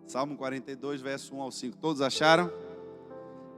Salmo 42, verso 1 ao 5. Todos acharam?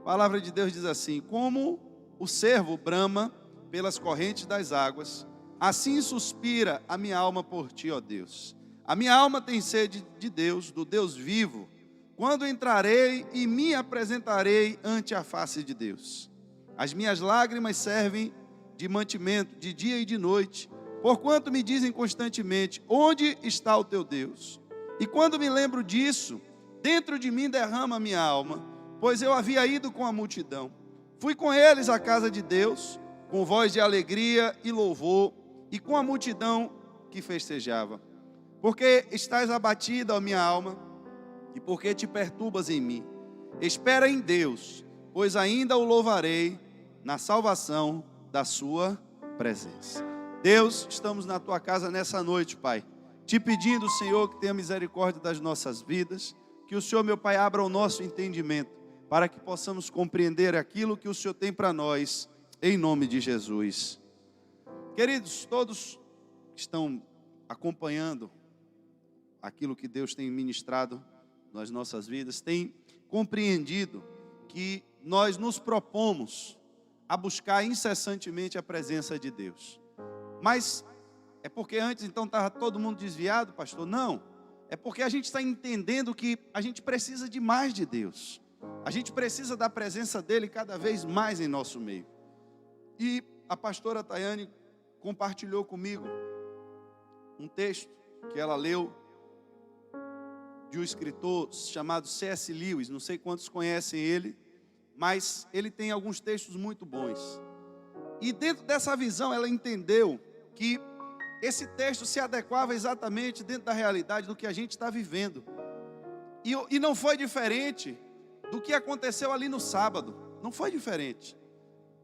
A palavra de Deus diz assim: como o cervo brama pelas correntes das águas, assim suspira a minha alma por ti, ó Deus. A minha alma tem sede de Deus, do Deus vivo. Quando entrarei e me apresentarei ante a face de Deus. As minhas lágrimas servem de mantimento de dia e de noite, porquanto me dizem constantemente: onde está o teu Deus? E quando me lembro disso, dentro de mim derrama a minha alma, pois eu havia ido com a multidão. Fui com eles à casa de Deus, com voz de alegria e louvor, e com a multidão que festejava. Porque estás abatida, ó minha alma, e porque te perturbas em mim? Espera em Deus, pois ainda o louvarei na salvação da sua presença. Deus, estamos na tua casa nessa noite, Pai, te pedindo, Senhor, que tenha misericórdia das nossas vidas, que o Senhor, meu Pai, abra o nosso entendimento, para que possamos compreender aquilo que o Senhor tem para nós, em nome de Jesus. Queridos, todos que estão acompanhando aquilo que Deus tem ministrado nas nossas vidas, têm compreendido que nós nos propomos a buscar incessantemente a presença de Deus. Mas é porque antes então estava todo mundo desviado, pastor? Não, é porque a gente está entendendo que a gente precisa de mais de Deus. A gente precisa da presença dEle cada vez mais em nosso meio. E a pastora Tayane compartilhou comigo um texto que ela leu de um escritor chamado C.S. Lewis. Não sei quantos conhecem ele, mas ele tem alguns textos muito bons. E dentro dessa visão ela entendeu que esse texto se adequava exatamente dentro da realidade do que a gente está vivendo. E não foi diferente do que aconteceu ali no sábado. Não foi diferente.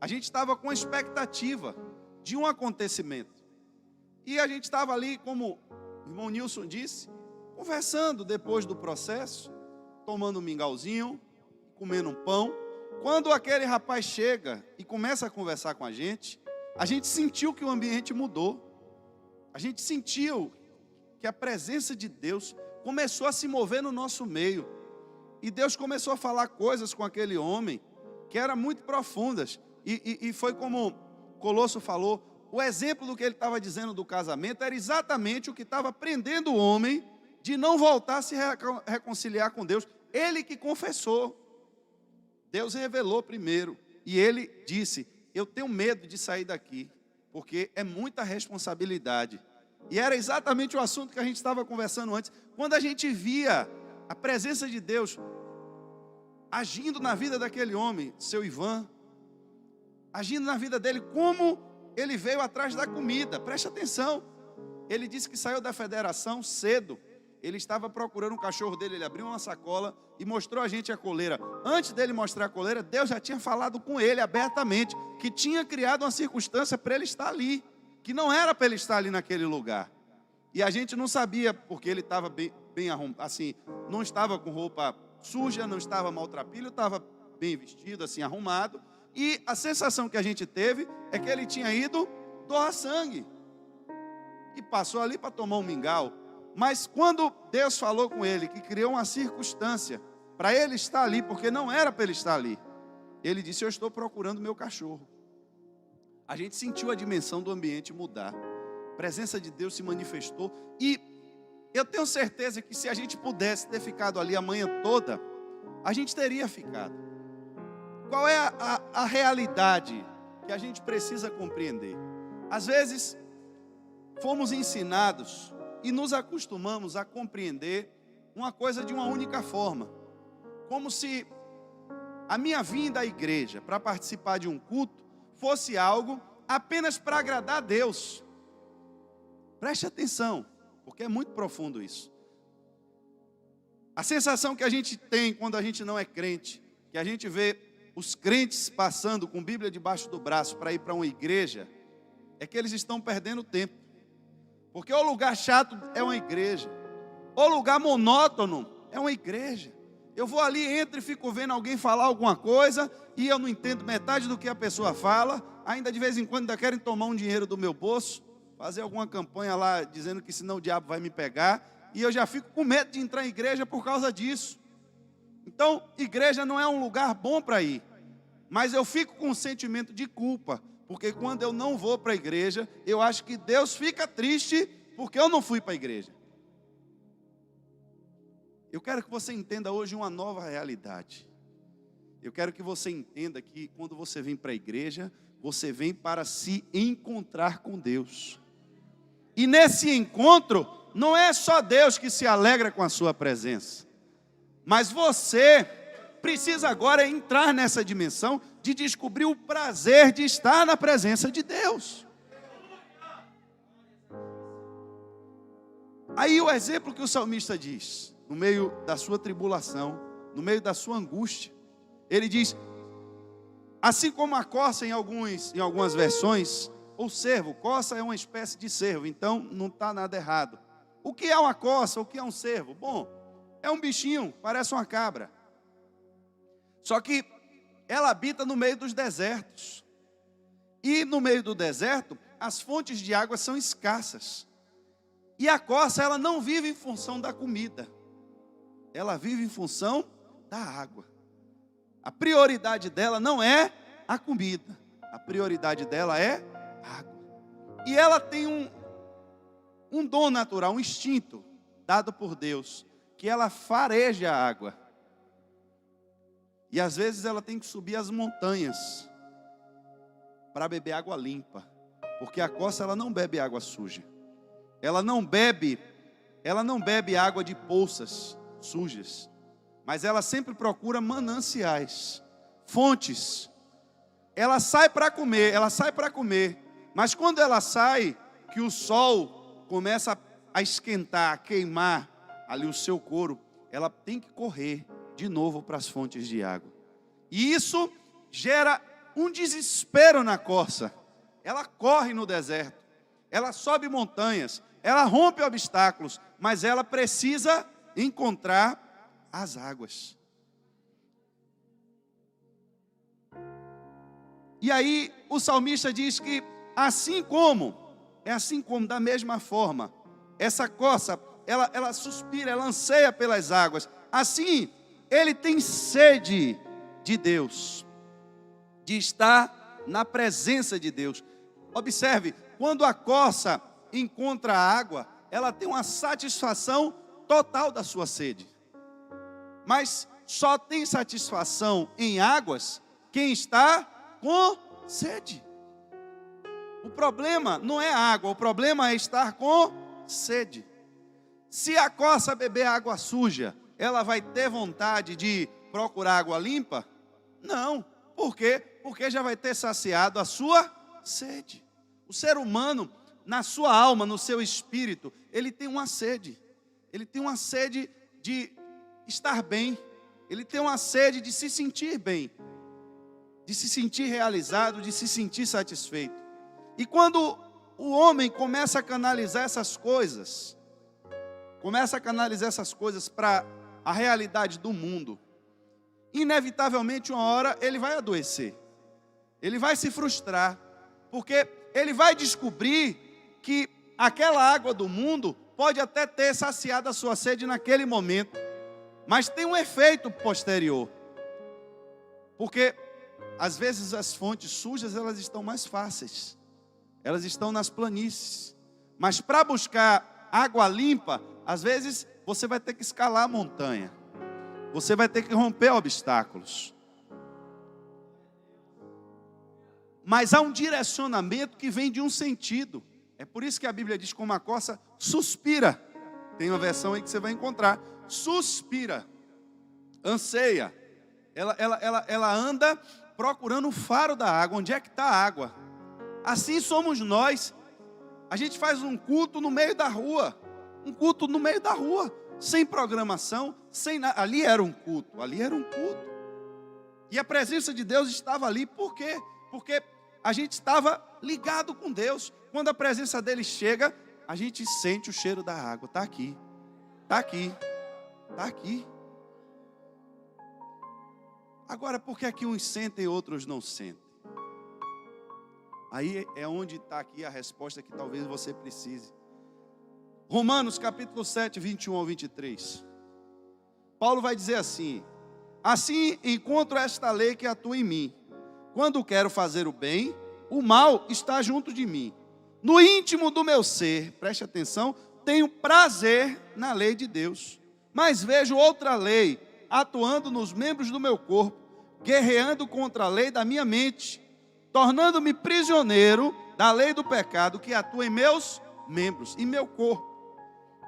A gente estava com a expectativa de um acontecimento. E a gente estava ali, como o irmão Nilson disse, conversando depois do processo, tomando um mingauzinho, comendo um pão. Quando aquele rapaz chega e começa a conversar com a gente sentiu que o ambiente mudou. A gente sentiu que a presença de Deus começou a se mover no nosso meio. E Deus começou a falar coisas com aquele homem que eram muito profundas. E foi como Colosso falou, o exemplo do que ele estava dizendo do casamento era exatamente o que estava prendendo o homem de não voltar a se reconciliar com Deus. Ele que confessou. Deus revelou primeiro. E ele disse: eu tenho medo de sair daqui, porque é muita responsabilidade. E era exatamente o assunto que a gente estava conversando antes. Quando a gente via a presença de Deus agindo na vida daquele homem, seu Ivan, agindo na vida dele, como ele veio atrás da comida. Preste atenção. Ele disse que saiu da federação cedo. Ele estava procurando um cachorro dele, ele abriu uma sacola e mostrou a gente a coleira. Antes dele mostrar a coleira, Deus já tinha falado com ele abertamente, que tinha criado uma circunstância para ele estar ali, que não era para ele estar ali naquele lugar. E a gente não sabia, porque ele estava bem arrumado, assim, não estava com roupa suja, não estava maltrapilho, estava bem vestido, assim, arrumado. E a sensação que a gente teve é que ele tinha ido doar sangue. E passou ali para tomar um mingau. Mas quando Deus falou com ele, que criou uma circunstância para ele estar ali, porque não era para ele estar ali, ele disse: eu estou procurando meu cachorro. A gente sentiu a dimensão do ambiente mudar. A presença de Deus se manifestou. E eu tenho certeza que se a gente pudesse ter ficado ali a manhã toda, a gente teria ficado. Qual é a realidade que a gente precisa compreender? Às vezes, fomos ensinados e nos acostumamos a compreender uma coisa de uma única forma. Como se a minha vinda à igreja para participar de um culto fosse algo apenas para agradar a Deus. Preste atenção, porque é muito profundo isso. A sensação que a gente tem quando a gente não é crente, que a gente vê os crentes passando com Bíblia debaixo do braço para ir para uma igreja, é que eles estão perdendo tempo. Porque o lugar chato é uma igreja, o lugar monótono é uma igreja. Eu vou ali, entro e fico vendo alguém falar alguma coisa e eu não entendo metade do que a pessoa fala. Ainda de vez em quando ainda querem tomar um dinheiro do meu bolso, fazer alguma campanha lá dizendo que senão o diabo vai me pegar. e eu já fico com medo de entrar em igreja por causa disso. Então, igreja não é um lugar bom para ir, mas eu fico com um sentimento de culpa, porque quando eu não vou para a igreja, eu acho que Deus fica triste porque eu não fui para a igreja. Eu quero que você entenda hoje uma nova realidade. Eu quero que você entenda que quando você vem para a igreja, você vem para se encontrar com Deus. E nesse encontro, não é só Deus que se alegra com a sua presença, mas você precisa agora entrar nessa dimensão de descobrir o prazer de estar na presença de Deus. Aí o exemplo que o salmista diz, no meio da sua tribulação, no meio da sua angústia, ele diz, assim como a corça em algumas versões, ou cervo, corça é uma espécie de cervo, então não está nada errado. O que é uma corça? O que é um cervo? Bom, é um bichinho, parece uma cabra. Só que ela habita no meio dos desertos. E no meio do deserto, as fontes de água são escassas. E a corça, ela não vive em função da comida. Ela vive em função da água. A prioridade dela não é a comida. A prioridade dela é a água. E ela tem um dom natural, um instinto dado por Deus, que ela fareja a água. E às vezes ela tem que subir as montanhas para beber água limpa. Porque a corça, ela não bebe água suja. Ela não bebe água de poças sujas. Mas ela sempre procura mananciais, fontes. Ela sai para comer, Mas quando ela sai, que o sol começa a esquentar, a queimar ali o seu couro, ela tem que correr de novo para as fontes de água. E isso gera um desespero na corça. Ela corre no deserto, ela sobe montanhas, ela rompe obstáculos, mas ela precisa encontrar as águas. E aí o salmista diz que assim como, da mesma forma, essa corça, ela suspira, ela anseia pelas águas, assim ele tem sede de Deus, de estar na presença de Deus. Observe, quando a corça encontra a água, ela tem uma satisfação total da sua sede. Mas só tem satisfação em águas quem está com sede. O problema não é a água, o problema é estar com sede. Se a corça beber água suja, ela vai ter vontade de procurar água limpa? Não. Por quê? Porque já vai ter saciado a sua sede. O ser humano, na sua alma, no seu espírito, ele tem uma sede. Ele tem uma sede de estar bem. Ele tem uma sede de se sentir bem, de se sentir realizado, de se sentir satisfeito. E quando o homem começa a canalizar essas coisas, para a realidade do mundo, inevitavelmente uma hora ele vai adoecer, ele vai se frustrar, porque ele vai descobrir que aquela água do mundo pode até ter saciado a sua sede naquele momento, mas tem um efeito posterior, porque às vezes as fontes sujas, elas estão mais fáceis, elas estão nas planícies, mas para buscar água limpa, às vezes você vai ter que escalar a montanha, você vai ter que romper obstáculos. Mas há um direcionamento que vem de um sentido. É por isso que a Bíblia diz como a corça suspira. Tem uma versão aí que você vai encontrar. Suspira, anseia. Ela anda procurando o faro da água. Onde é que está a água? Assim somos nós. A gente faz um culto no meio da rua. Sem programação, sem nada. Ali era um culto. E a presença de Deus estava ali. Por quê? Porque a gente estava ligado com Deus. Quando a presença dele chega, a gente sente o cheiro da água. Está aqui. Agora, por que aqui uns sentem e outros não sentem? Aí é onde está aqui a resposta que talvez você precise. Romanos capítulo 7, 21 ao 23. Paulo vai dizer assim: assim encontro esta lei que atua em mim. Quando quero fazer o bem, o mal está junto de mim. No íntimo do meu ser, preste atenção, tenho prazer na lei de Deus. Mas vejo outra lei atuando nos membros do meu corpo, guerreando contra a lei da minha mente, tornando-me prisioneiro da lei do pecado que atua em meus membros, em meu corpo.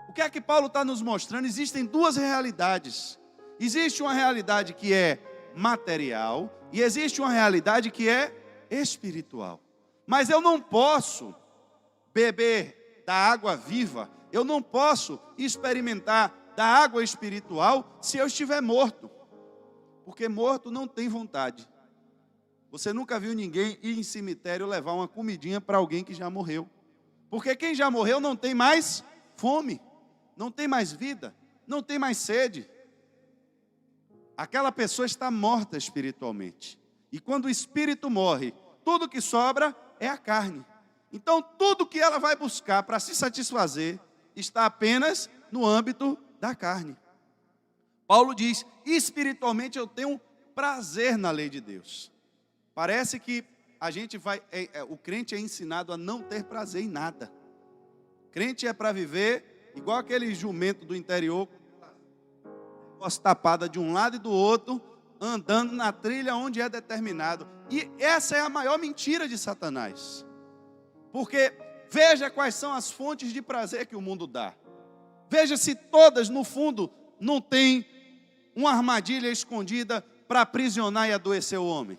O que é que Paulo está nos mostrando? Existem duas realidades. Existe uma realidade que é material e existe uma realidade que é espiritual. Mas eu não posso beber da água viva, eu não posso experimentar da água espiritual se eu estiver morto. Porque morto não tem vontade. Você nunca viu ninguém ir em cemitério levar uma comidinha para alguém que já morreu. Porque quem já morreu não tem mais fome, não tem mais vida, não tem mais sede. Aquela pessoa está morta espiritualmente. E quando o espírito morre, tudo que sobra é a carne. Então tudo que ela vai buscar para se satisfazer está apenas no âmbito da carne. Paulo diz: espiritualmente eu tenho prazer na lei de Deus. Parece que a gente o crente é ensinado a não ter prazer em nada. Crente é para viver igual aquele jumento do interior, tapada de um lado e do outro, andando na trilha onde é determinado. E essa é a maior mentira de Satanás. Porque veja quais são as fontes de prazer que o mundo dá. Veja se todas, no fundo, não tem uma armadilha escondida para aprisionar e adoecer o homem.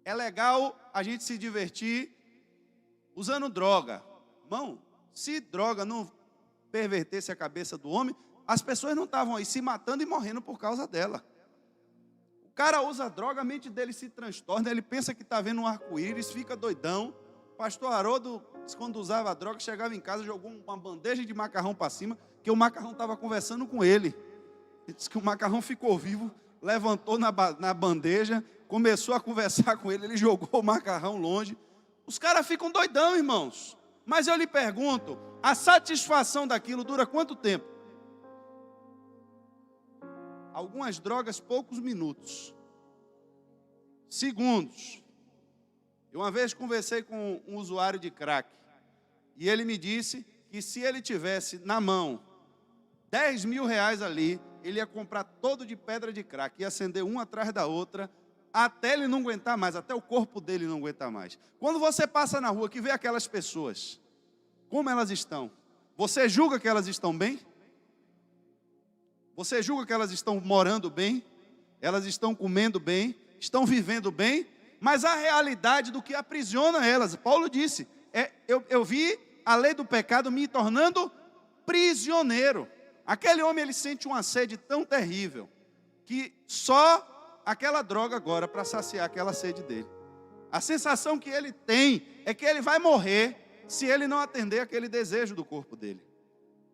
É legal a gente se divertir usando droga. Irmão, se droga não pervertesse a cabeça do homem, as pessoas não estavam aí se matando e morrendo por causa dela. O cara usa droga, a mente dele se transtorna, ele pensa que está vendo um arco-íris, fica doidão. Pastor Haroldo, quando usava droga, chegava em casa, jogou uma bandeja de macarrão para cima, que o macarrão estava conversando com ele. Ele disse que o macarrão ficou vivo, levantou na bandeja, começou a conversar com ele, ele jogou o macarrão longe. Os caras ficam doidão, irmãos. Mas eu lhe pergunto, a satisfação daquilo dura quanto tempo? Algumas drogas, poucos minutos. Segundos. Eu uma vez conversei com um usuário de crack, e ele me disse que se ele tivesse na mão 10 mil reais ali, ele ia comprar todo de pedra de crack, ia acender uma atrás da outra, até ele não aguentar mais, até o corpo dele não aguentar mais. Quando você passa na rua que vê aquelas pessoas, como elas estão? Você julga que elas estão bem? Você julga que elas estão morando bem? Elas estão comendo bem? Estão vivendo bem? Mas a realidade do que aprisiona elas, Paulo disse, eu vi a lei do pecado me tornando prisioneiro. Aquele homem, ele sente uma sede tão terrível, que só aquela droga agora para saciar aquela sede dele. A sensação que ele tem é que ele vai morrer se ele não atender aquele desejo do corpo dele.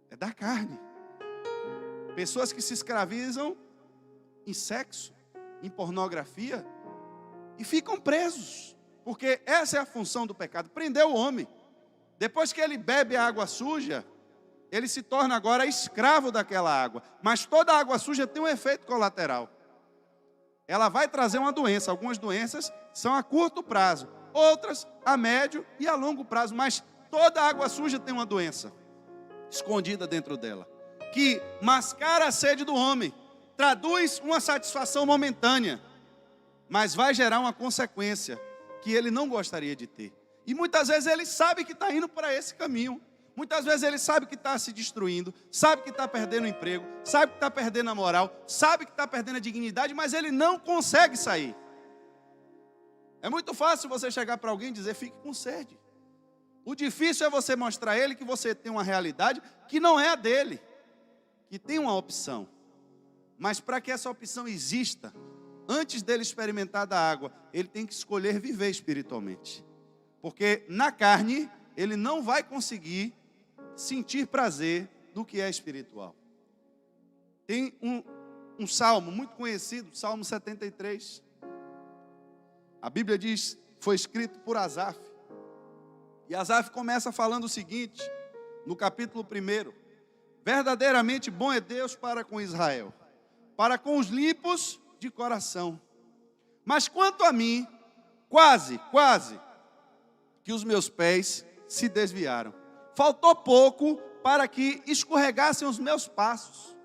É da carne. Pessoas que se escravizam em sexo, em pornografia, e ficam presos, porque essa é a função do pecado, prender o homem. Depois que ele bebe a água suja, ele se torna agora escravo daquela água. Mas toda água suja tem um efeito colateral. Ela vai trazer uma doença. Algumas doenças são a curto prazo, outras a médio e a longo prazo. Mas toda água suja tem uma doença escondida dentro dela, que mascara a sede do homem, traduz uma satisfação momentânea, mas vai gerar uma consequência que ele não gostaria de ter. E muitas vezes ele sabe que está indo para esse caminho. Muitas vezes ele sabe que está se destruindo, sabe que está perdendo o emprego, sabe que está perdendo a moral, sabe que está perdendo a dignidade, mas ele não consegue sair. É muito fácil você chegar para alguém e dizer, fique com sede. O difícil é você mostrar a ele que você tem uma realidade que não é a dele, que tem uma opção. Mas para que essa opção exista, antes dele experimentar da água, ele tem que escolher viver espiritualmente. Porque na carne, ele não vai conseguir sentir prazer no que é espiritual. Tem um salmo muito conhecido, Salmo 73. A Bíblia diz, foi escrito por Asaf. E Asaf começa falando o seguinte, no capítulo 1. Verdadeiramente bom é Deus para com Israel, para com os limpos de coração. Mas quanto a mim, quase que os meus pés se desviaram. Faltou pouco para que escorregassem os meus passos.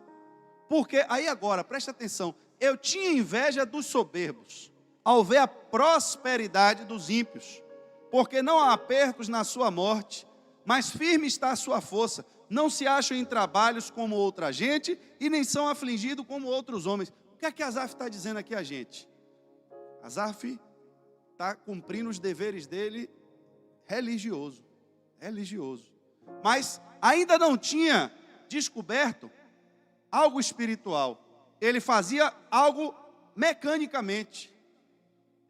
Porque, aí agora, preste atenção, eu tinha inveja dos soberbos, ao ver a prosperidade dos ímpios. Porque não há apertos na sua morte, mas firme está a sua força. Não se acham em trabalhos como outra gente, e nem são afligidos como outros homens. O que é que Asaf está dizendo aqui a gente? Asaf está cumprindo os deveres dele religioso. Mas ainda não tinha descoberto algo espiritual. Ele fazia algo mecanicamente.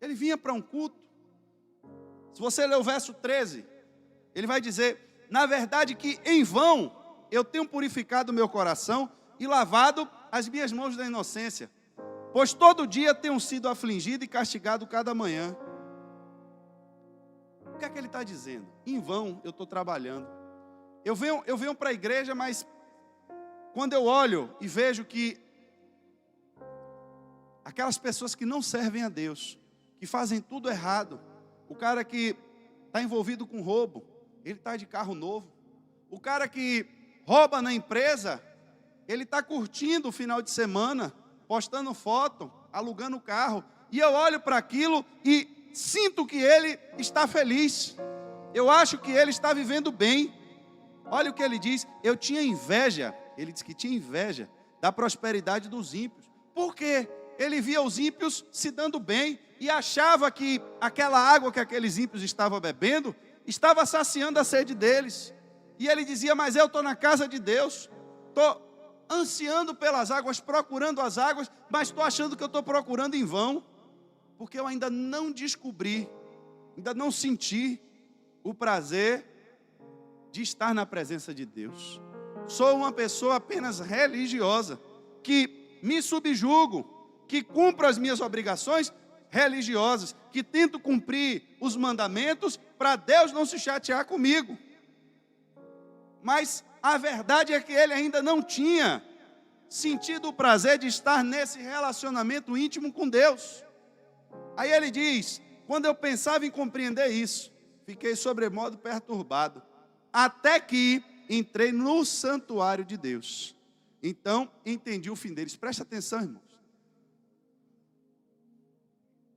Ele vinha para um culto. Se você ler o verso 13, ele vai dizer: na verdade que em vão eu tenho purificado o meu coração e lavado as minhas mãos da inocência, pois todo dia tenho sido afligido e castigado cada manhã. O que é que ele está dizendo? Em vão eu estou trabalhando. Eu venho para a igreja, mas quando eu olho e vejo que aquelas pessoas que não servem a Deus, que fazem tudo errado, o cara que está envolvido com roubo, ele está de carro novo. O cara que rouba na empresa, ele está curtindo o final de semana, postando foto, alugando carro. E eu olho para aquilo e sinto que ele está feliz. Eu acho que ele está vivendo bem. Olha o que ele diz: eu tinha inveja. Ele disse que tinha inveja da prosperidade dos ímpios. Por quê? Ele via os ímpios se dando bem e achava que aquela água que aqueles ímpios estavam bebendo estava saciando a sede deles. E ele dizia: mas eu estou na casa de Deus, estou ansiando pelas águas, procurando as águas, mas estou achando que eu estou procurando em vão, porque eu ainda não descobri, ainda não senti o prazer de estar na presença de Deus. Sou uma pessoa apenas religiosa, que me subjugo, que cumpro as minhas obrigações religiosas, que tento cumprir os mandamentos para Deus não se chatear comigo. Mas a verdade é que ele ainda não tinha sentido o prazer de estar nesse relacionamento íntimo com Deus. Aí ele diz: quando eu pensava em compreender isso, fiquei sobremodo perturbado, até que entrei no santuário de Deus. Então entendi o fim deles. Preste atenção, irmãos.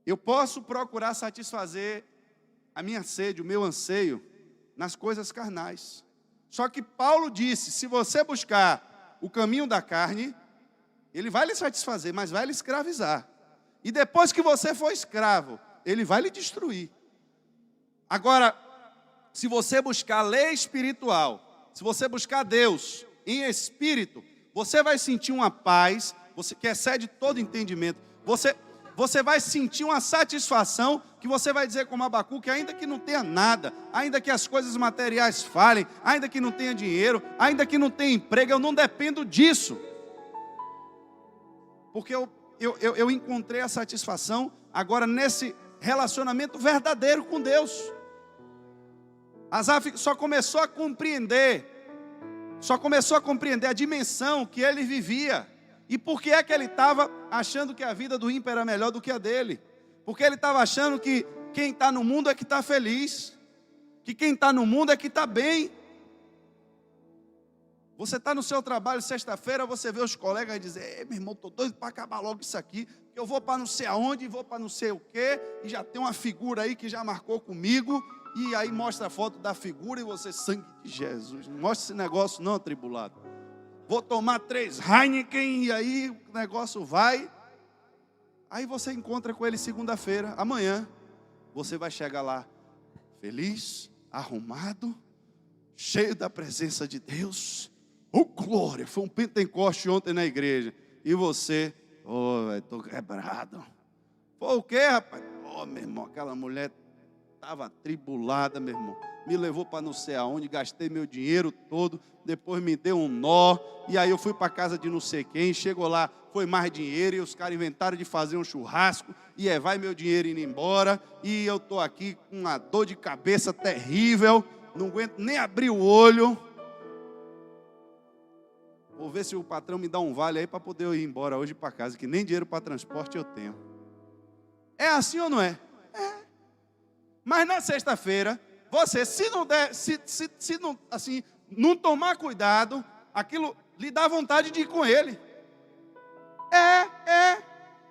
Eu posso procurar satisfazer a minha sede, o meu anseio, nas coisas carnais. Só que Paulo disse: se você buscar o caminho da carne, ele vai lhe satisfazer, mas vai lhe escravizar. E depois que você for escravo, ele vai lhe destruir. Agora, se você buscar a lei espiritual, se você buscar Deus em espírito, você vai sentir uma paz, que excede todo entendimento. Você vai sentir uma satisfação que você vai dizer como Abacuque: ainda que não tenha nada, ainda que as coisas materiais falhem, ainda que não tenha dinheiro, ainda que não tenha emprego, eu não dependo disso. Porque eu encontrei a satisfação agora nesse relacionamento verdadeiro com Deus. Asaf só começou a compreender a dimensão que ele vivia. E por que é que ele estava achando que a vida do ímpio era melhor do que a dele? Porque ele estava achando que quem está no mundo é que está feliz, que quem está no mundo é que está bem. Você está no seu trabalho sexta-feira, você vê os colegas e diz: meu irmão, estou doido para acabar logo isso aqui, que eu vou para não sei aonde, vou para não sei o quê, e já tem uma figura aí que já marcou comigo, e aí mostra a foto da figura e você: sangue de Jesus, não mostra esse negócio não, atribulado. Vou tomar 3 Heineken e aí o negócio vai. Aí você encontra com ele segunda-feira, amanhã. Você vai chegar lá feliz, arrumado, cheio da presença de Deus. Oh, glória, foi um Pentecoste ontem na igreja. E você: estou quebrado. Foi o quê, rapaz? Meu irmão, aquela mulher estava atribulada, meu irmão. Me levou para não sei aonde, gastei meu dinheiro todo, depois me deu um nó, e aí eu fui para casa de não sei quem, chegou lá, foi mais dinheiro, e os caras inventaram de fazer um churrasco, e vai meu dinheiro indo embora, e eu estou aqui com uma dor de cabeça terrível, não aguento nem abrir o olho, Vou ver se o patrão me dá um vale aí para poder eu ir embora hoje para casa, que nem dinheiro para transporte eu tenho. É assim ou não é? É. Mas na sexta-feira, você, se não der, se não, assim, não tomar cuidado, aquilo lhe dá vontade de ir com ele.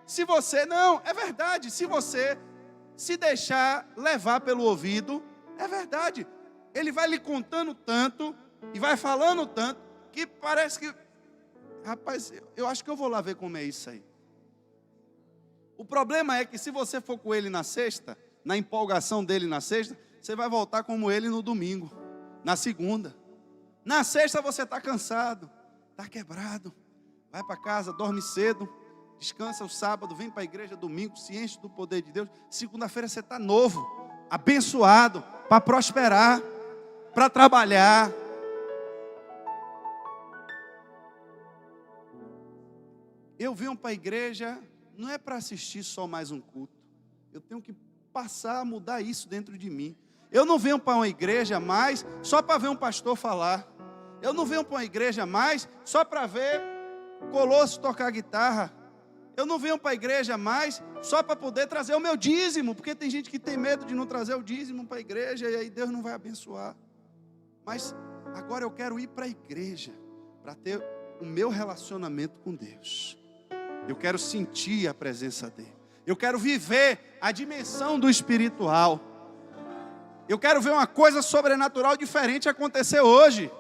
Se você, não, é verdade, se você se deixar levar pelo ouvido, é verdade. Ele vai lhe contando tanto e vai falando tanto que parece que, rapaz, eu acho que eu vou lá ver como é isso aí. O problema é que se você for com ele na sexta, na empolgação dele na sexta, você vai voltar como ele no domingo, na segunda. Na sexta você está cansado, está quebrado, vai para casa, dorme cedo, descansa o sábado, vem para a igreja domingo, se enche do poder de Deus. Segunda-feira você está novo, abençoado, para prosperar, para trabalhar. Eu venho para a igreja, não é para assistir só mais um culto. Eu tenho que passar a mudar isso dentro de mim. Eu não venho para uma igreja mais só para ver um pastor falar. Eu não venho para uma igreja mais só para ver Colosso tocar guitarra. Eu não venho para a igreja mais só para poder trazer o meu dízimo, porque tem gente que tem medo de não trazer o dízimo para a igreja e aí Deus não vai abençoar. Mas agora eu quero ir para a igreja para ter o meu relacionamento com Deus. Eu quero sentir a presença dele. Eu quero viver a dimensão do espiritual. Eu quero ver uma coisa sobrenatural diferente acontecer hoje.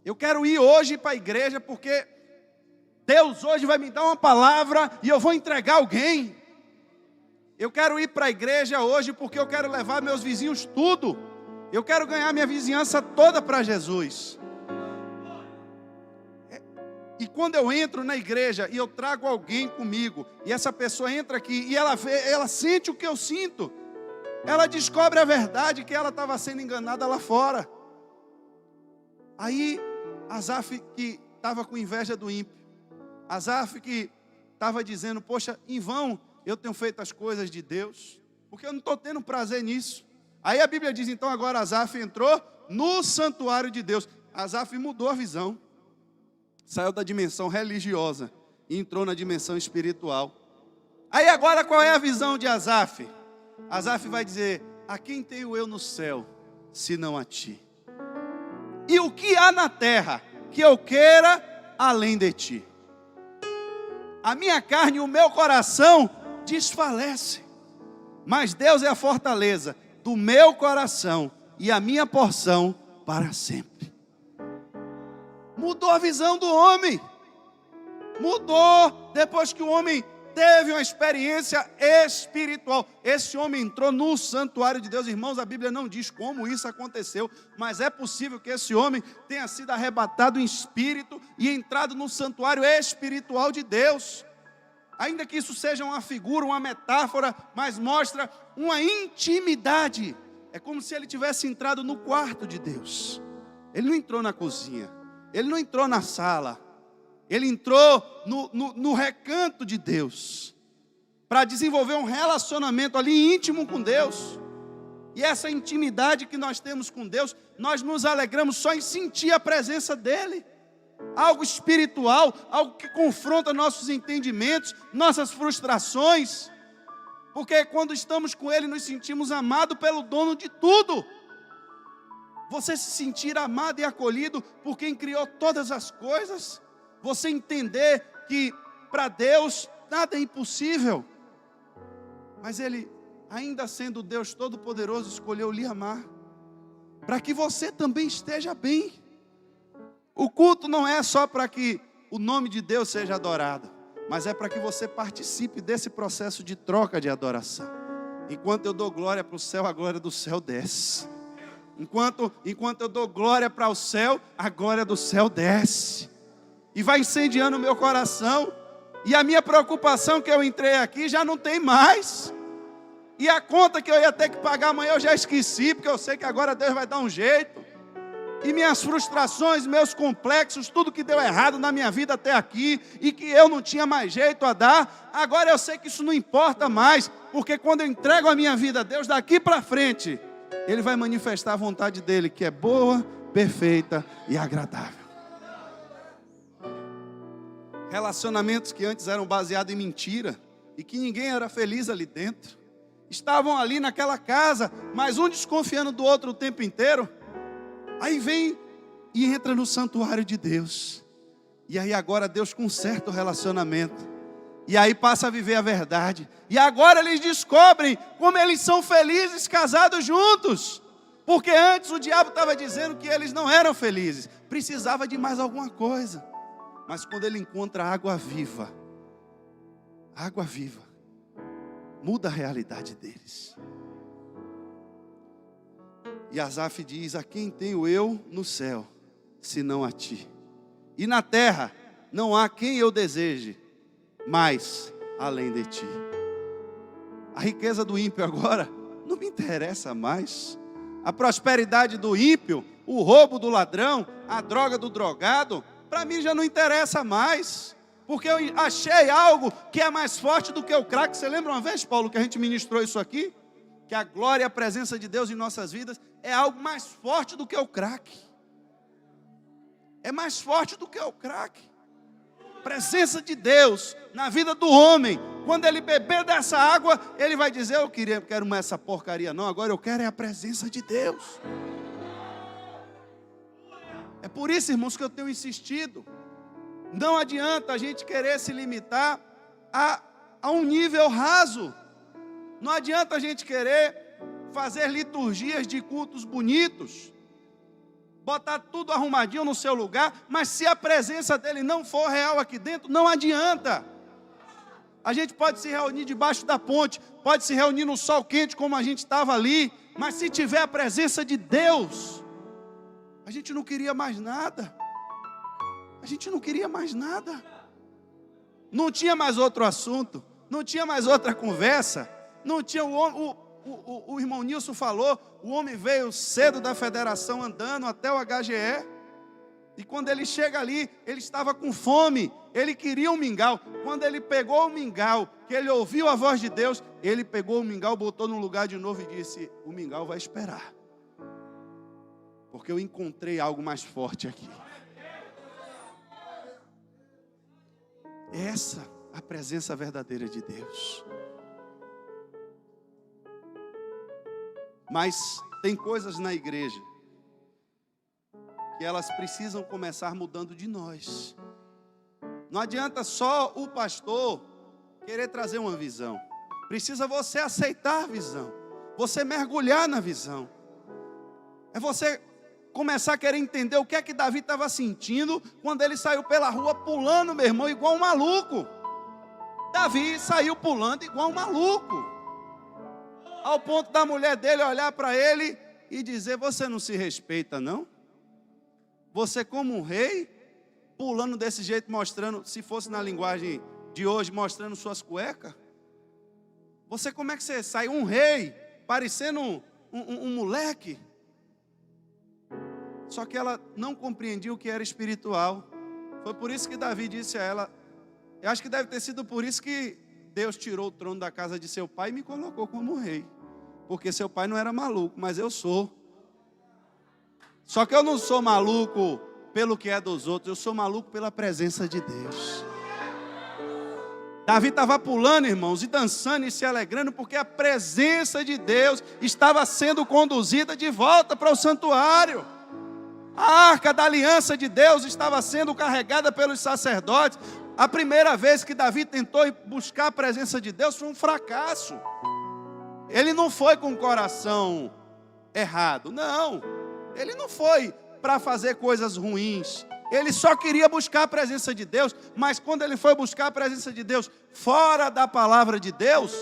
Eu quero ir hoje para a igreja porque Deus hoje vai me dar uma palavra e eu vou entregar alguém. Eu quero ir para a igreja hoje porque eu quero levar meus vizinhos tudo. Eu quero ganhar minha vizinhança toda para Jesus. E quando eu entro na igreja e eu trago alguém comigo, e essa pessoa entra aqui e ela sente o que eu sinto, ela descobre a verdade que ela estava sendo enganada lá fora. Aí Asaf, que estava com inveja do ímpio, Asaf que estava dizendo, poxa, em vão eu tenho feito as coisas de Deus, porque eu não estou tendo prazer nisso. Aí a Bíblia diz, então agora Asaf entrou no santuário de Deus. Asaf mudou a visão. Saiu da dimensão religiosa e entrou na dimensão espiritual. Aí agora qual é a visão de Asaf? Asaf vai dizer, a quem tenho eu no céu, senão a ti? E o que há na terra que eu queira além de ti? A minha carne e o meu coração desfalece, mas Deus é a fortaleza do meu coração e a minha porção para sempre. Mudou a visão do homem. Mudou depois que o homem teve uma experiência espiritual. Esse homem entrou no santuário de Deus. Irmãos, a Bíblia não diz como isso aconteceu, mas é possível que esse homem tenha sido arrebatado em espírito e entrado no santuário espiritual de Deus. Ainda que isso seja uma figura, uma metáfora, mas mostra uma intimidade. É como se ele tivesse entrado no quarto de Deus. Ele não entrou na cozinha. Ele não entrou na sala, ele entrou no recanto de Deus, para desenvolver um relacionamento ali íntimo com Deus. E essa intimidade que nós temos com Deus, nós nos alegramos só em sentir a presença dEle. Algo espiritual, algo que confronta nossos entendimentos, nossas frustrações. Porque quando estamos com Ele, nos sentimos amados pelo dono de tudo. Você se sentir amado e acolhido por quem criou todas as coisas. Você entender que para Deus nada é impossível. Mas Ele, ainda sendo Deus Todo-Poderoso, escolheu lhe amar. Para que você também esteja bem. O culto não é só para que o nome de Deus seja adorado. Mas é para que você participe desse processo de troca de adoração. Enquanto eu dou glória para o céu, a glória do céu desce. Enquanto eu dou glória para o céu, a glória do céu desce. E vai incendiando o meu coração. E a minha preocupação que eu entrei aqui já não tem mais. E a conta que eu ia ter que pagar amanhã eu já esqueci, porque eu sei que agora Deus vai dar um jeito. E minhas frustrações, meus complexos, tudo que deu errado na minha vida até aqui, e que eu não tinha mais jeito a dar, agora eu sei que isso não importa mais, porque quando eu entrego a minha vida a Deus, daqui para frente, Ele vai manifestar a vontade dEle, que é boa, perfeita e agradável. Relacionamentos que antes eram baseados em mentira e que ninguém era feliz ali dentro. Estavam ali naquela casa, mas um desconfiando do outro o tempo inteiro. Aí vem e entra no santuário de Deus. E aí agora Deus conserta o relacionamento. E aí passa a viver a verdade. E agora eles descobrem como eles são felizes casados juntos. Porque antes o diabo estava dizendo que eles não eram felizes. Precisava de mais alguma coisa. Mas quando ele encontra água viva, muda a realidade deles. E Asaf diz: a quem tenho eu no céu, senão a ti? E na terra não há quem eu deseje, mais além de ti. A riqueza do ímpio agora não me interessa mais. A prosperidade do ímpio, o roubo do ladrão, a droga do drogado, para mim já não interessa mais. Porque eu achei algo que é mais forte do que o crack. Você lembra uma vez, Paulo, que a gente ministrou isso aqui? Que a glória e a presença de Deus em nossas vidas é algo mais forte do que o crack. É mais forte do que o crack. Presença de Deus na vida do homem. Quando ele beber dessa água, ele vai dizer: eu quero mais essa porcaria não, agora eu quero é a presença de Deus. É por isso, irmãos, que eu tenho insistido. Não adianta a gente querer se limitar a um nível raso. Não adianta a gente querer fazer liturgias de cultos bonitos, botar tudo arrumadinho no seu lugar, mas se a presença dele não for real aqui dentro, não adianta. A gente pode se reunir debaixo da ponte, pode se reunir no sol quente como a gente estava ali, mas se tiver a presença de Deus, a gente não queria mais nada. A gente não queria mais nada. Não tinha mais outro assunto, não tinha mais outra conversa, não tinha o irmão Nilson falou, o homem veio cedo da federação andando até o HGE, e quando ele chega ali, ele estava com fome, ele queria um mingau. Quando ele pegou o mingau, que ele ouviu a voz de Deus, ele pegou o mingau, botou no lugar de novo e disse: o mingau vai esperar, porque eu encontrei algo mais forte aqui. Essa é a presença verdadeira de Deus. Mas tem coisas na igreja que elas precisam começar mudando de nós. Não adianta só o pastor querer trazer uma visão. Precisa você aceitar a visão, você mergulhar na visão. É você começar a querer entender o que é que Davi estava sentindo quando ele saiu pela rua pulando, meu irmão, igual um maluco. Davi saiu pulando igual um maluco, ao ponto da mulher dele olhar para ele e dizer: você não se respeita não? Você como um rei, pulando desse jeito, mostrando, se fosse na linguagem de hoje, mostrando suas cuecas? Você, como é que você sai um rei, parecendo um moleque? Só que ela não compreendia o que era espiritual. Foi por isso que Davi disse a ela, eu acho que deve ter sido por isso que Deus tirou o trono da casa de seu pai e me colocou como rei. Porque seu pai não era maluco, mas eu sou. Só que eu não sou maluco pelo que é dos outros, eu sou maluco pela presença de Deus. Davi estava pulando, irmãos, e dançando e se alegrando, porque a presença de Deus estava sendo conduzida de volta para o santuário. A arca da aliança de Deus estava sendo carregada pelos sacerdotes. A primeira vez que Davi tentou buscar a presença de Deus foi um fracasso. Ele não foi com o coração errado, não. Ele não foi para fazer coisas ruins. Ele só queria buscar a presença de Deus. Mas quando ele foi buscar a presença de Deus fora da palavra de Deus,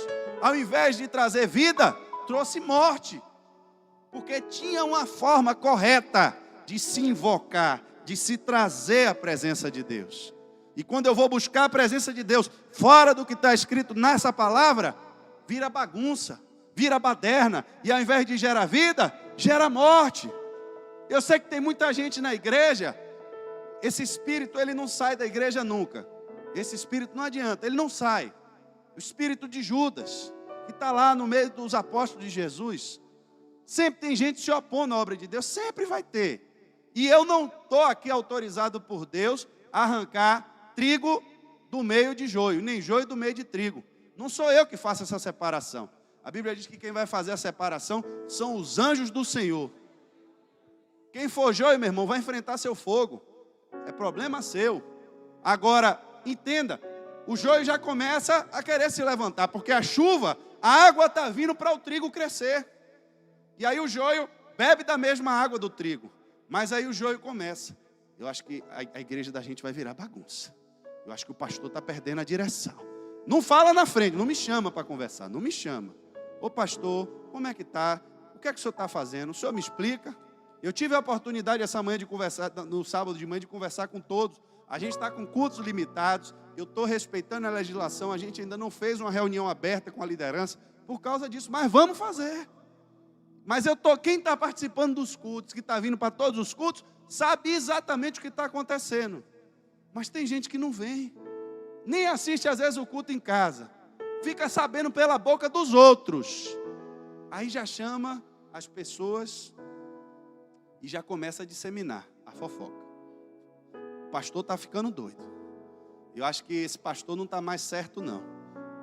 ao invés de trazer vida, trouxe morte. Porque tinha uma forma correta de se invocar, de se trazer a presença de Deus. E quando eu vou buscar a presença de Deus fora do que está escrito nessa palavra, vira bagunça, vira baderna, e ao invés de gerar vida, gera morte. Eu sei que tem muita gente na igreja, esse espírito ele não sai da igreja nunca. Esse espírito não adianta, ele não sai. O espírito de Judas, que está lá no meio dos apóstolos de Jesus. Sempre tem gente se opondo à obra de Deus, sempre vai ter. E eu não estou aqui autorizado por Deus a arrancar trigo do meio de joio, nem joio do meio de trigo. Não sou eu que faço essa separação. A Bíblia diz que quem vai fazer a separação são os anjos do Senhor. Quem for joio, meu irmão, vai enfrentar seu fogo. É problema seu. Agora, entenda, o joio já começa a querer se levantar, porque a chuva, a água está vindo para o trigo crescer. E aí o joio bebe da mesma água do trigo. Mas aí o joio começa. Eu acho que a igreja da gente vai virar bagunça. Eu acho que o pastor está perdendo a direção. Não fala na frente, não me chama para conversar, não me chama. Ô pastor, como é que está? O que é que o senhor está fazendo? O senhor me explica? Eu tive a oportunidade essa manhã de conversar, no sábado de manhã, de conversar com todos. A gente está com cultos limitados, eu estou respeitando a legislação, a gente ainda não fez uma reunião aberta com a liderança por causa disso, mas vamos fazer. Mas quem está participando dos cultos, que está vindo para todos os cultos, sabe exatamente o que está acontecendo. Mas tem gente que não vem, nem assiste às vezes o culto em casa, fica sabendo pela boca dos outros. Aí já chama as pessoas e já começa a disseminar a fofoca. O pastor está ficando doido. Eu acho que esse pastor não está mais certo não.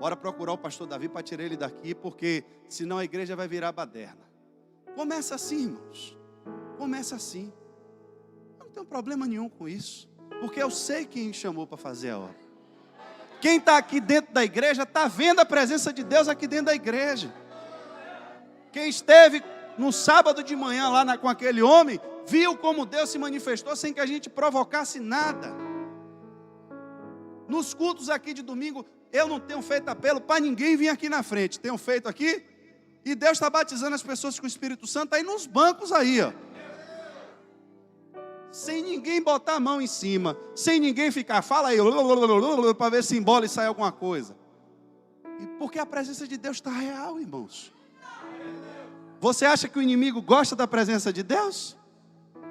Bora procurar o pastor Davi para tirar ele daqui, porque senão a igreja vai virar baderna. Começa assim, irmãos. Começa assim. Eu não tenho problema nenhum com isso, porque eu sei quem chamou para fazer a obra. Quem está aqui dentro da igreja está vendo a presença de Deus aqui dentro da igreja. Quem esteve no sábado de manhã lá com aquele homem, viu como Deus se manifestou sem que a gente provocasse nada. Nos cultos aqui de domingo, eu não tenho feito apelo para ninguém vir aqui na frente. Tenho feito aqui, e Deus está batizando as pessoas com o Espírito Santo aí nos bancos aí, ó. Sem ninguém botar a mão em cima, sem ninguém ficar, fala aí, para ver se embola e sai alguma coisa. E porque a presença de Deus está real, irmãos. Você acha que o inimigo gosta da presença de Deus?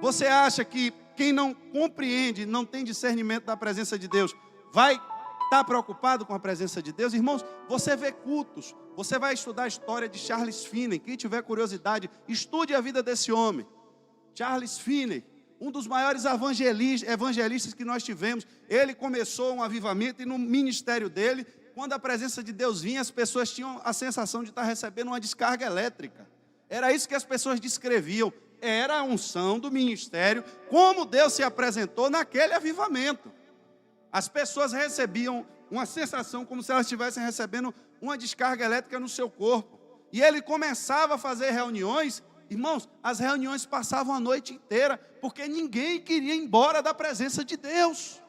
Você acha que quem não compreende, não tem discernimento da presença de Deus, vai estar preocupado com a presença de Deus? Irmãos, você vê cultos, você vai estudar a história de Charles Finney. Quem tiver curiosidade, estude a vida desse homem. Charles Finney, um dos maiores evangelistas que nós tivemos. Ele começou um avivamento e no ministério dele, quando a presença de Deus vinha, as pessoas tinham a sensação de estar recebendo uma descarga elétrica. Era isso que as pessoas descreviam. Era a unção do ministério, como Deus se apresentou naquele avivamento. As pessoas recebiam uma sensação como se elas estivessem recebendo uma descarga elétrica no seu corpo. E ele começava a fazer reuniões. Irmãos, as reuniões passavam a noite inteira, porque ninguém queria ir embora da presença de Deus.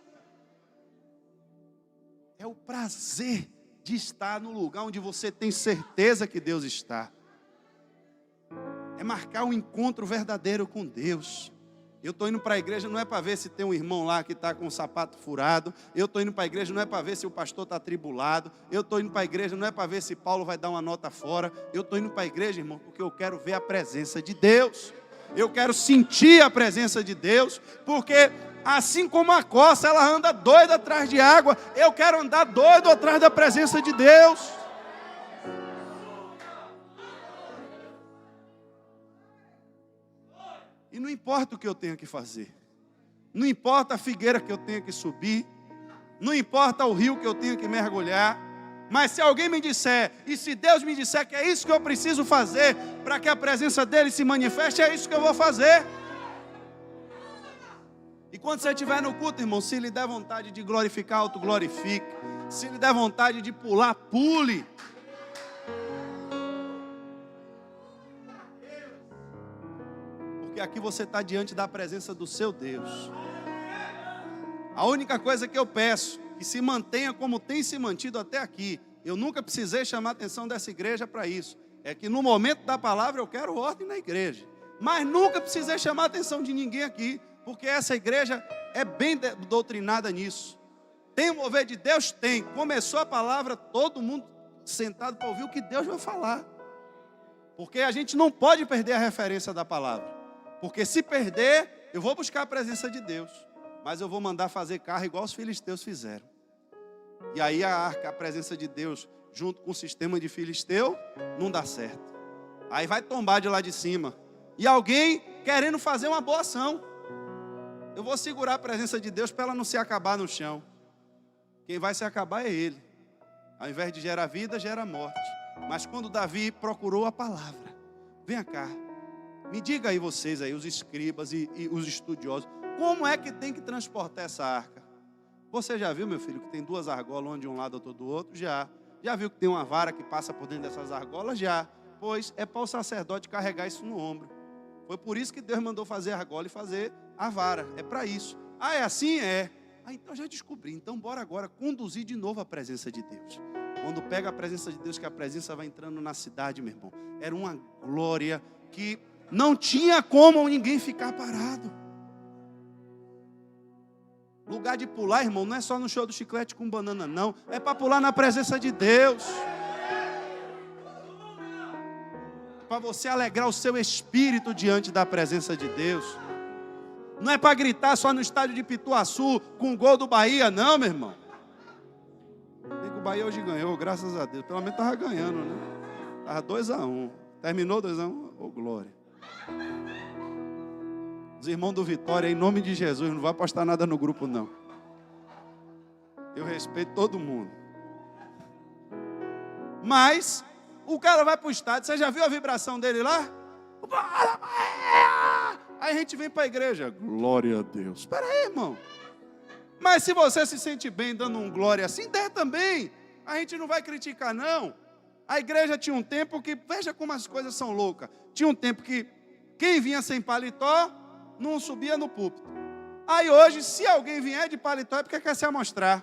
É o prazer de estar no lugar onde você tem certeza que Deus está. É marcar um encontro verdadeiro com Deus. Eu estou indo para a igreja não é para ver se tem um irmão lá que está com o sapato furado. Eu estou indo para a igreja não é para ver se o pastor está atribulado. Eu estou indo para a igreja não é para ver se Paulo vai dar uma nota fora. Eu estou indo para a igreja, irmão, porque eu quero ver a presença de Deus. Eu quero sentir a presença de Deus, porque assim como a coça, ela anda doida atrás de água, eu quero andar doido atrás da presença de Deus. E não importa o que eu tenha que fazer, não importa a figueira que eu tenha que subir, não importa o rio que eu tenha que mergulhar, mas se alguém me disser, e se Deus me disser que é isso que eu preciso fazer para que a presença dele se manifeste, é isso que eu vou fazer. E quando você estiver no culto, irmão, se lhe der vontade de glorificar, autoglorifique. Se lhe der vontade de pular, pule. Porque aqui você está diante da presença do seu Deus. A única coisa que eu peço, que se mantenha como tem se mantido até aqui. Eu nunca precisei chamar a atenção dessa igreja para isso. É que no momento da palavra eu quero ordem na igreja. Mas nunca precisei chamar a atenção de ninguém aqui, porque essa igreja é bem doutrinada nisso. Tem o mover de Deus? Tem. Começou a palavra, todo mundo sentado para ouvir o que Deus vai falar. Porque a gente não pode perder a referência da palavra. Porque se perder, eu vou buscar a presença de Deus. Mas eu vou mandar fazer carro igual os filisteus fizeram. E aí a arca, a presença de Deus, junto com o sistema de filisteu, não dá certo. Aí vai tombar de lá de cima. E alguém querendo fazer uma boa ação. Eu vou segurar a presença de Deus para ela não se acabar no chão. Quem vai se acabar é ele. Ao invés de gerar vida, gera morte. Mas quando Davi procurou a palavra, venha cá, me diga aí vocês, aí, os escribas e os estudiosos, como é que tem que transportar essa arca? Você já viu, meu filho, que tem 2 argolas, um de um lado, outro do outro? Já. Já viu que tem uma vara que passa por dentro dessas argolas? Já. Pois é para o sacerdote carregar isso no ombro. Foi por isso que Deus mandou fazer a argola e fazer a vara. É para isso. Ah, é assim? É. Ah, então já descobri. Então bora agora conduzir de novo a presença de Deus. Quando pega a presença de Deus, que a presença vai entrando na cidade, meu irmão. Era uma glória que não tinha como ninguém ficar parado. Lugar de pular, irmão, não é só no show do chiclete com banana, não. É para pular na presença de Deus. Para você alegrar o seu espírito diante da presença de Deus. Não é para gritar só no estádio de Pituaçu com o gol do Bahia, não, meu irmão. Bem que o Bahia hoje ganhou, graças a Deus. Pelo menos estava ganhando, né? Estava 2-1. Terminou 2-1. Ô, glória. Os irmãos do Vitória, em nome de Jesus, não vai postar nada no grupo, não. Eu respeito todo mundo. Mas o cara vai para o estádio. Você já viu a vibração dele lá? Aí a gente vem para a igreja. Glória a Deus. Espera aí, irmão. Mas se você se sente bem dando um glória assim, dê também. A gente não vai criticar, não. A igreja tinha um tempo que, veja como as coisas são loucas. Tinha um tempo que quem vinha sem paletó não subia no púlpito. Aí hoje, se alguém vier de paletó é porque quer se amostrar.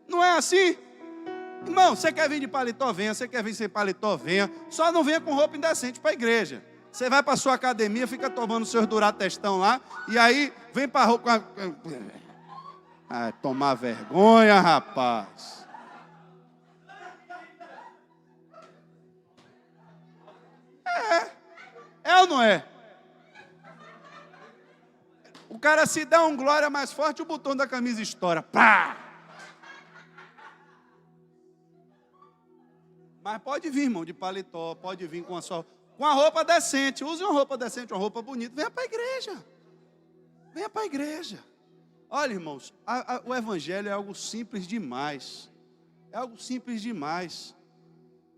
Não é assim? Irmão, você quer vir de paletó, venha. Você quer vir sem paletó, venha. Só não venha com roupa indecente para a igreja. Você vai para a sua academia, fica tomando seus duratestão lá, e aí vem para a roupa. Ah, tomar vergonha, rapaz. É ou não é? O cara se dá um glória mais forte, o botão da camisa estoura. Pá! Mas pode vir, irmão, de paletó, pode vir com a roupa decente. Use uma roupa decente, uma roupa bonita. Venha para a igreja. Venha para a igreja. Olha, irmãos, o evangelho é algo simples demais. É algo simples demais.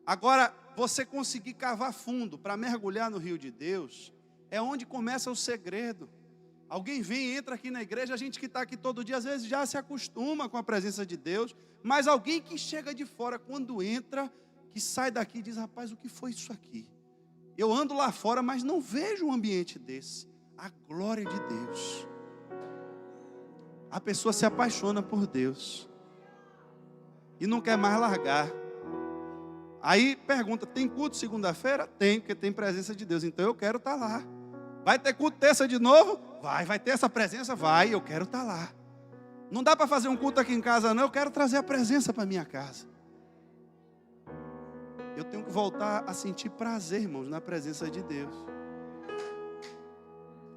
Agora, você conseguir cavar fundo para mergulhar no rio de Deus, é onde começa o segredo. Alguém vem, entra aqui na igreja, a gente que está aqui todo dia, às vezes já se acostuma com a presença de Deus, mas alguém que chega de fora, quando entra, que sai daqui e diz, rapaz, o que foi isso aqui? Eu ando lá fora, mas não vejo um ambiente desse. A glória de Deus. A pessoa se apaixona por Deus e não quer mais largar. Aí pergunta, tem culto segunda-feira? Tem, porque tem presença de Deus, então eu quero estar lá. Vai ter culto terça de novo? Vai ter essa presença? Vai, eu quero estar lá. Não dá para fazer um culto aqui em casa não, eu quero trazer a presença para minha casa. Eu tenho que voltar a sentir prazer, irmãos, na presença de Deus.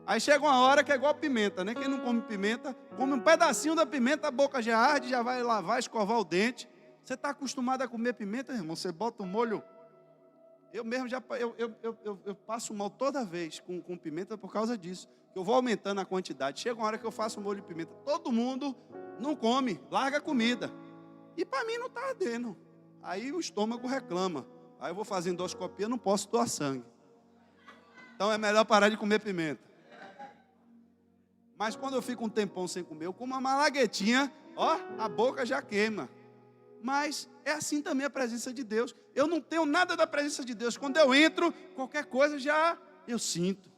Aí chega uma hora que é igual pimenta, né? Quem não come pimenta, come um pedacinho da pimenta, a boca já arde, já vai lavar, escovar o dente. Você está acostumado a comer pimenta, irmão? Você bota o molho. Eu mesmo eu passo mal toda vez com pimenta por causa disso. Eu vou aumentando a quantidade. Chega uma hora que eu faço um molho de pimenta. Todo mundo não come, larga a comida. E para mim não está ardendo. Aí o estômago reclama. Aí eu vou fazer endoscopia, não posso doar sangue. Então é melhor parar de comer pimenta. Mas quando eu fico um tempão sem comer, eu como uma malaguetinha, ó, a boca já queima. Mas é assim também a presença de Deus. Eu não tenho nada da presença de Deus. Quando eu entro, qualquer coisa já eu sinto.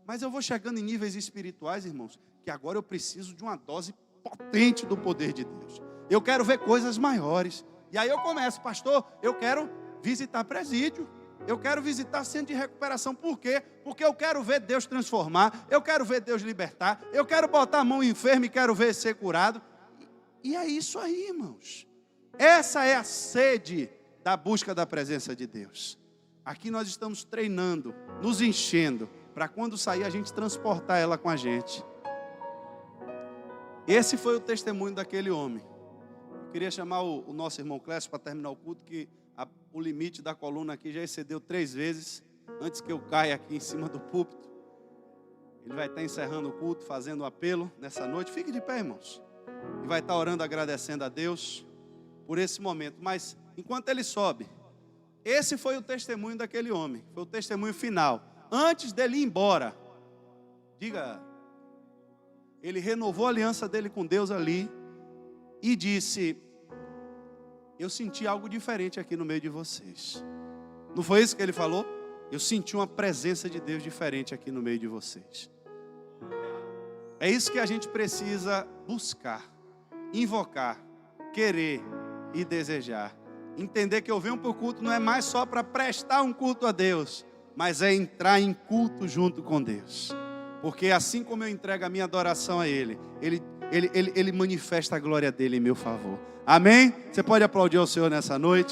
Mas eu vou chegando em níveis espirituais, irmãos, que agora eu preciso de uma dose potente do poder de Deus. Eu quero ver coisas maiores. E aí eu começo, pastor, eu quero visitar presídio. Eu quero visitar centro de recuperação. Por quê? Porque eu quero ver Deus transformar. Eu quero ver Deus libertar. Eu quero botar a mão enfermo e quero ver ser curado. E é isso aí, irmãos. Essa é a sede da busca da presença de Deus. Aqui nós estamos treinando, nos enchendo, para quando sair a gente transportar ela com a gente. Esse foi o testemunho daquele homem. Eu queria chamar o nosso irmão Clécio para terminar o culto, que o limite da coluna aqui já excedeu 3 vezes, antes que eu caia aqui em cima do púlpito. Ele vai estar encerrando o culto, fazendo o apelo nessa noite. Fique de pé, irmãos. e vai estar orando, agradecendo a Deus por esse momento. Mas enquanto ele sobe, esse foi o testemunho daquele homem, foi o testemunho final. Antes dele ir embora, diga, ele renovou a aliança dele com Deus ali e disse: eu senti algo diferente aqui no meio de vocês. Não foi isso que ele falou? Eu senti uma presença de Deus diferente aqui no meio de vocês. É isso que a gente precisa buscar, invocar, querer e desejar. Entender que eu venho para o culto não é mais só para prestar um culto a Deus, mas é entrar em culto junto com Deus. Porque assim como eu entrego a minha adoração a Ele, Ele manifesta a glória dele em meu favor. Amém? Você pode aplaudir ao Senhor nessa noite?